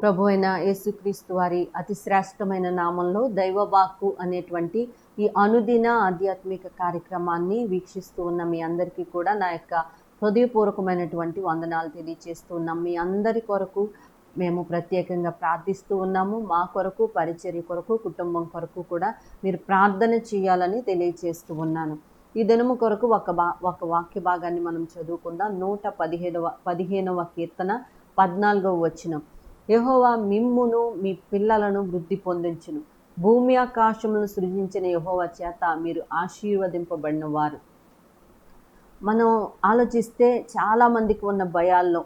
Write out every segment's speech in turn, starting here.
ప్రభు అయిన యేసుక్రీస్తు వారి అతి శ్రేష్టమైన నామంలో దైవవాక్కు అనేటువంటి ఈ అనుదిన ఆధ్యాత్మిక కార్యక్రమాన్ని వీక్షిస్తూ ఉన్న మీ అందరికీ కూడా నా యొక్క హృదయపూర్వకమైనటువంటి వందనాలు తెలియజేస్తూ ఉన్నాం. మీ అందరి కొరకు మేము ప్రత్యేకంగా ప్రార్థిస్తూ ఉన్నాము. మా కొరకు, పరిచర్య కొరకు, కుటుంబం కొరకు కూడా మీరు ప్రార్థన చేయాలని తెలియజేస్తూ ఉన్నాను. ఈ దినము కొరకు ఒక వాక్య భాగాన్ని మనం చదువుకుందాం. 115వ కీర్తన 14వ వచనం. యెహోవా మిమ్మును మీ పిల్లలను వృద్ధి పొందించును. భూమి ఆకాశములను సృజించిన యెహోవా చేత మీరు ఆశీర్వదింపబడిన వారు. మనం ఆలోచిస్తే చాలామందికి ఉన్న భయాల్లో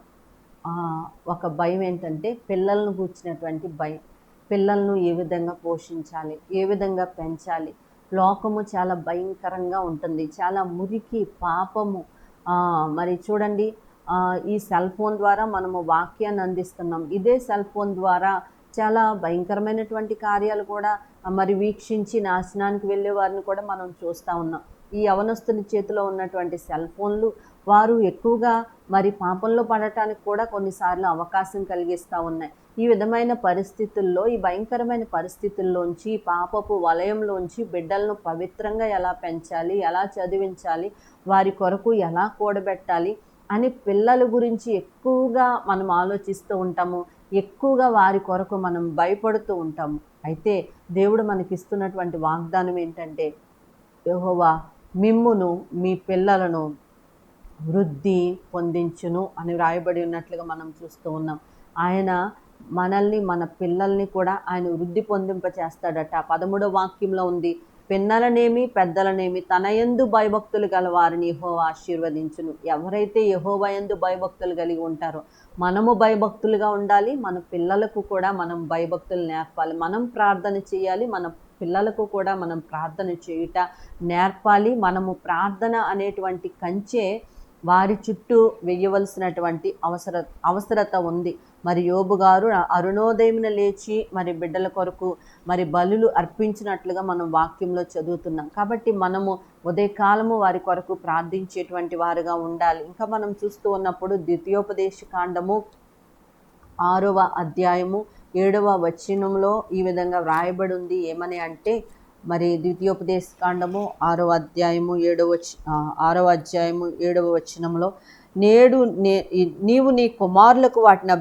ఒక భయం ఏంటంటే పిల్లలను కూర్చున్నటువంటి భయం. పిల్లలను ఏ విధంగా పోషించాలి, ఏ విధంగా పెంచాలి. లోకము చాలా భయంకరంగా ఉంటుంది, చాలా మురికి, పాపము. మరి చూడండి, ఈ సెల్ ఫోన్ ద్వారా మనము వాక్యాన్ని అందిస్తున్నాం. ఇదే సెల్ ఫోన్ ద్వారా చాలా భయంకరమైనటువంటి కార్యాలు కూడా మరి వీక్షించి నాశనానికి వెళ్ళే వారిని కూడా మనం చూస్తూ ఉన్నాం. ఈ యవనస్తుని చేతిలో ఉన్నటువంటి సెల్ ఫోన్లు వారు ఎక్కువగా మరి పాపంలో పడటానికి కూడా కొన్నిసార్లు అవకాశం కలిగిస్తూ ఉన్నాయి. ఈ విధమైన పరిస్థితుల్లో, ఈ భయంకరమైన పరిస్థితుల్లోంచి, పాపపు వలయంలోంచి బిడ్డలను పవిత్రంగా ఎలా పెంచాలి, ఎలా చదివించాలి, వారి కొరకు ఎలా కూడబెట్టాలి అని పిల్లల గురించి ఎక్కువగా మనం ఆలోచిస్తూ ఉంటాము. ఎక్కువగా వారి కొరకు మనం భయపడుతూ ఉంటాము. అయితే దేవుడు మనకిస్తున్నటువంటి వాగ్దానం ఏంటంటే, యెహోవా మిమ్మును మీ పిల్లలను వృద్ధి పొందించును అని వ్రాయబడి ఉన్నట్లుగా మనం చూస్తూ ఉన్నాం. ఆయన మనల్ని, మన పిల్లల్ని కూడా ఆయన వృద్ధి పొందింపచేస్తాడట. 13వ వాక్యంలో ఉంది, పిన్నలనేమి పెద్దలనేమి తన యందు భయభక్తులు గల వారిని యెహోవా ఆశీర్వదించును. ఎవరైతే యెహోవా యందు భయభక్తులు కలిగి ఉంటారో, మనము భయభక్తులుగా ఉండాలి. మన పిల్లలకు కూడా మనం భయభక్తులు నేర్పాలి. మనం ప్రార్థన చేయాలి, మన పిల్లలకు కూడా మనం ప్రార్థన చేయుట నేర్పాలి. మనము ప్రార్థన అనేటువంటి కంచె వారి చుట్టూ వేయవలసినటువంటి అవసరత ఉంది. మరి యోబు గారు అరుణోదయమున లేచి మరి బిడ్డల కొరకు మరి బలులు అర్పించినట్లుగా మనం వాక్యంలో చదువుతున్నాం. కాబట్టి మనము ఉదయకాలము వారి కొరకు ప్రార్థించేటువంటి వారుగా ఉండాలి. ఇంకా మనం చూస్తూ ఉన్నప్పుడు ద్వితీయోపదేశ కాండము 6వ అధ్యాయము 7వ వచనంలో ఈ విధంగా వ్రాయబడి ఉంది. ఏమని అంటే, మరి ద్వితీయోపదేశ కాండము 6వ అధ్యాయము 7వ వచనంలో, నేడు నీవు నీ కుమారులకు వాటిని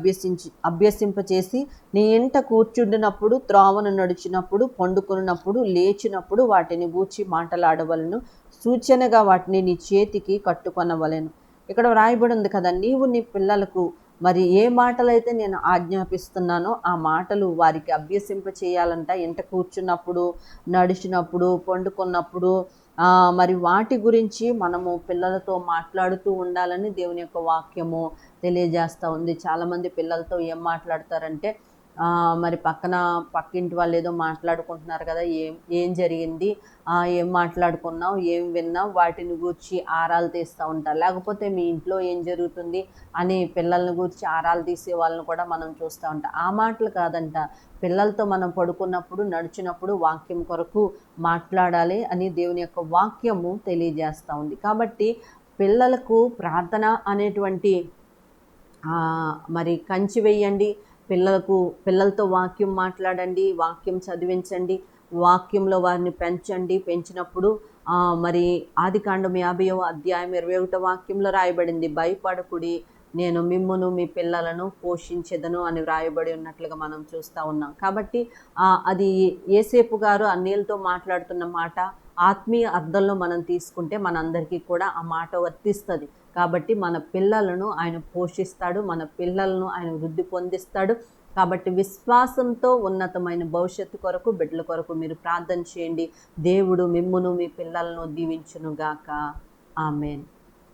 అభ్యసింపచేసి నీ ఇంట కూర్చుండినప్పుడు, త్రోవను నడిచినప్పుడు, పండుకున్నప్పుడు, లేచినప్పుడు వాటిని గూర్చి మాటలాడవలను, సూచనగా వాటిని నీ చేతికి కట్టుకొనవలెను. ఇక్కడ వ్రాయబడి ఉంది కదా, నీవు నీ పిల్లలకు మరి ఏ మాటలైతే నేను ఆజ్ఞాపిస్తున్నానో ఆ మాటలు వారికి అభ్యసింప చేయాలంట. ఇంట కూర్చున్నప్పుడు, నడిచినప్పుడు, పండుకున్నప్పుడు మరి వాటి గురించి మనము పిల్లలతో మాట్లాడుతూ ఉండాలని దేవుని యొక్క వాక్యము తెలియజేస్తూ ఉంది. చాలామంది పిల్లలతో ఏం మాట్లాడతారంటే, మరి పక్కింటి వాళ్ళు ఏదో మాట్లాడుకుంటున్నారు కదా, ఏం జరిగింది, ఏం మాట్లాడుకున్నావు, ఏం విన్నావు, వాటిని గూర్చి ఆరాలు తీస్తూ ఉంటారు. లేకపోతే మీ ఇంట్లో ఏం జరుగుతుంది అని పిల్లల్ని గూర్చి ఆరాలు తీసే వాళ్ళని కూడా మనం చూస్తూ ఉంటాం. ఆ మాటలు కాదంట, పిల్లలతో మనం పడుకున్నప్పుడు, నడిచినప్పుడు వాక్యం కొరకు మాట్లాడాలి అని దేవుని యొక్క వాక్యము తెలియజేస్తూ ఉంది. కాబట్టి పిల్లలకు ప్రార్థన అనేటువంటి మరి కంచి వేయండి. పిల్లలతో వాక్యం మాట్లాడండి, వాక్యం చదివించండి, వాక్యంలో వారిని పెంచండి. పెంచినప్పుడు మరి ఆదికాండం 50వ అధ్యాయం 21వ వాక్యంలో రాయబడింది, భయపడకుడి, నేను మిమ్మును మీ పిల్లలను పోషించెదను అని వ్రాయబడి ఉన్నట్లుగా మనం చూస్తూ ఉన్నాం. కాబట్టి అది యేసేపు గారు అన్యులతో మాట్లాడుతున్న మాట ఆత్మీయ అర్థంలో మనం తీసుకుంటే మనందరికీ కూడా ఆ మాట వర్తిస్తుంది. కాబట్టి మన పిల్లలను ఆయన పోషిస్తాడు, మన పిల్లలను ఆయన వృద్ధి పొందిస్తాడు. కాబట్టి విశ్వాసంతో ఉన్నతమైన భవిష్యత్తు కొరకు, బిడ్డల కొరకు మీరు ప్రార్థన చేయండి. దేవుడు మిమ్మును మీ పిల్లలను దీవించునుగాక. ఆమేన్.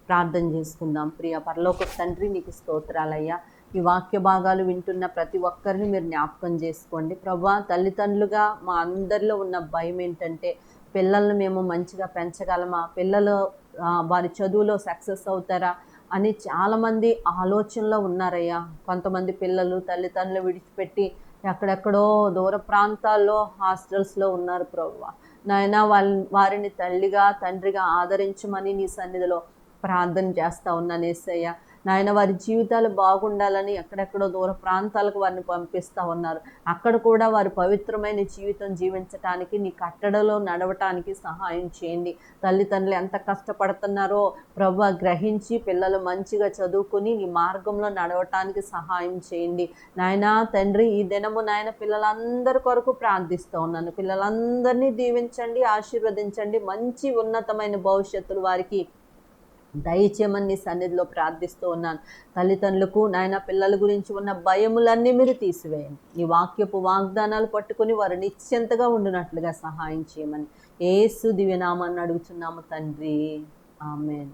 ప్రార్థన చేసుకుందాం. ప్రియ పరలోక తండ్రి, నీకు స్తోత్రాలయ్యా. ఈ వాక్య భాగాలు వింటున్న ప్రతి ఒక్కరిని మీరు జ్ఞాపకం చేసుకోండి ప్రభా. తల్లిదండ్రులుగా మా అందరిలో ఉన్న భయం ఏంటంటే, పిల్లల్ని మేము మంచిగా పెంచగలమా, పిల్లలు వారి చదువులో సక్సెస్ అవుతారా అని చాలామంది ఆలోచనలో ఉన్నారయ్యా. కొంతమంది పిల్లలు తల్లిదండ్రులు విడిచిపెట్టి ఎక్కడెక్కడో దూర ప్రాంతాల్లో హాస్టల్స్లో ఉన్నారు ప్రభువా. నాయనా, వారిని తల్లిగా తండ్రిగా ఆదరించమని నీ సన్నిధిలో ప్రార్థన చేస్తూ ఉన్నాను యేసయ్య. నాయన వారి జీవితాలు బాగుండాలని ఎక్కడెక్కడో దూర ప్రాంతాలకు వారిని పంపిస్తూ ఉన్నారు. అక్కడ కూడా వారు పవిత్రమైన జీవితం జీవించటానికి, నీ కట్టడలో నడవటానికి సహాయం చేయండి. తల్లిదండ్రులు ఎంత కష్టపడుతున్నారో ప్రభువా గ్రహించి పిల్లలు మంచిగా చదువుకుని నీ మార్గంలో నడవటానికి సహాయం చేయండి. నాయన తండ్రి, ఈ దినము నాయన పిల్లలందరి కొరకు ప్రార్థిస్తూ ఉన్నాను. పిల్లలందరినీ దీవించండి, ఆశీర్వదించండి. మంచి ఉన్నతమైన భవిష్యత్తులు వారికి దయచేయమని నీ సన్నిధిలో ప్రార్థిస్తూ ఉన్నాను. తల్లిదండ్రులకు నాయన పిల్లల గురించి ఉన్న భయములన్నీ మీరు తీసివేయండి. ఈ వాక్యపు వాగ్దానాలు పట్టుకుని వారు నిశ్చింతగా ఉండినట్లుగా సహాయం చేయమని యేసు దివ్యనామాన్ని అడుగుచున్నాము తండ్రి. ఆమేన్.